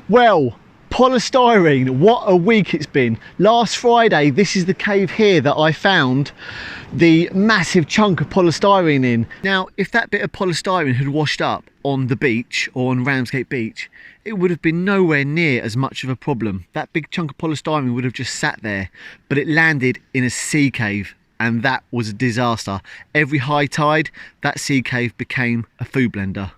Well, polystyrene, what a week it's been. Last Friday, this is the cave here that I found the massive chunk of polystyrene in. Now, if that bit of polystyrene had washed up on the beach or on Ramsgate beach, it would have been nowhere near as much of a problem. That big chunk of polystyrene would have just sat there, but it landed in a sea cave, and that was a disaster. Every high tide, that sea cave became a food blender.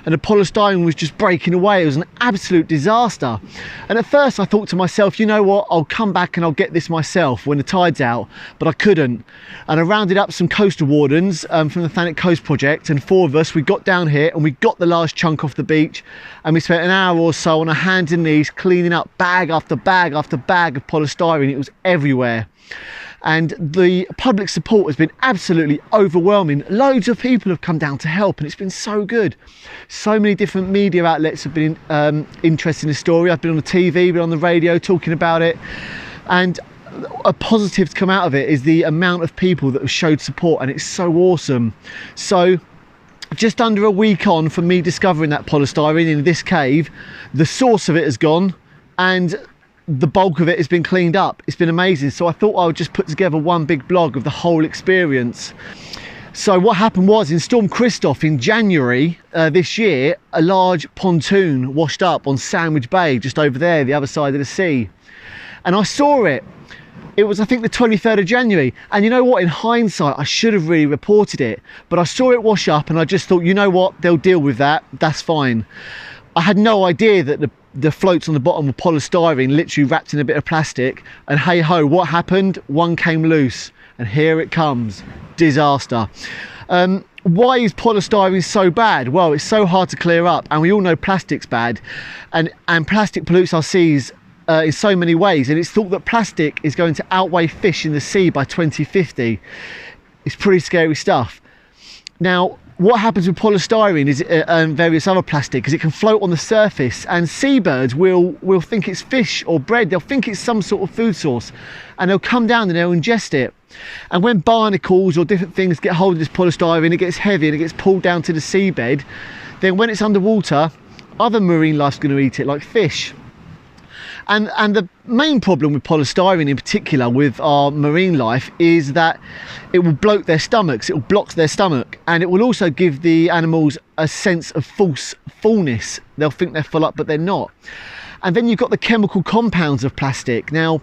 And the polystyrene was just breaking away. It was an absolute disaster. And at first I thought to myself, you know what, I'll come back and I'll get this myself when the tide's out, but I couldn't. And I rounded up some coastal wardens from the Thanet Coast Project, and 4 of us, we got down here and we got the last chunk off the beach, and we spent an hour or so on our hands and knees cleaning up bag after bag after bag of polystyrene. It was everywhere. And the public support has been absolutely overwhelming. Loads of people have come down to help, and it's been so good. So many different media outlets have been interested in the story. I've been on the TV, been on the radio talking about it, and a positive to come out of it is the amount of people that have showed support, and it's so awesome. So just under a week on from me discovering that polystyrene in this cave, the source of it has gone, and the bulk of it has been cleaned up. It's been amazing. So I thought I would just put together one big blog of the whole experience. So what happened was, in Storm Christoph in January this year, a large pontoon washed up on Sandwich Bay, just over there, the other side of the sea. And I saw it. It was, I think, the 23rd of January. And you know what, in hindsight, I should have really reported it. But I saw it wash up and I just thought, you know what, they'll deal with that. That's fine. I had no idea that the floats on the bottom were polystyrene, literally wrapped in a bit of plastic. And hey ho, what happened? One came loose, and here it comes. Disaster. Why is polystyrene so bad? Well, it's so hard to clear up, and we all know plastic's bad, and plastic pollutes our seas in so many ways, and it's thought that plastic is going to outweigh fish in the sea by 2050. It's pretty scary stuff. Now, what happens with polystyrene is, and various other plastic, is it can float on the surface, and seabirds will think it's fish or bread. They'll think it's some sort of food source, and they'll come down and they'll ingest it. And when barnacles or different things get hold of this polystyrene, it gets heavy and it gets pulled down to the seabed. Then when it's underwater, other marine life's going to eat it, like fish. And the main problem with polystyrene in particular with our marine life is that it will bloat their stomachs, it will block their stomach, and it will also give the animals a sense of false fullness. They'll think they're full up, but they're not. And then you've got the chemical compounds of plastic. Now,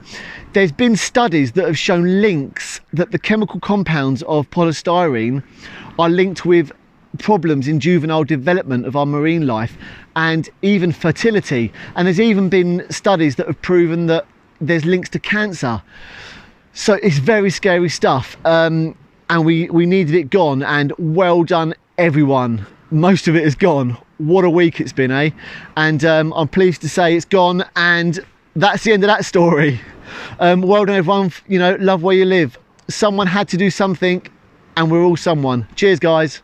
there's been studies that have shown links that the chemical compounds of polystyrene are linked with problems in juvenile development of our marine life and even fertility. And there's even been studies that have proven that there's links to cancer. So it's very scary stuff, and we needed it gone, and well done everyone. Most of it is gone. What a week it's been, eh? And I'm pleased to say it's gone, and that's the end of that story. Well done everyone. You know, love where you live. Someone had to do something, and we're all someone. Cheers guys.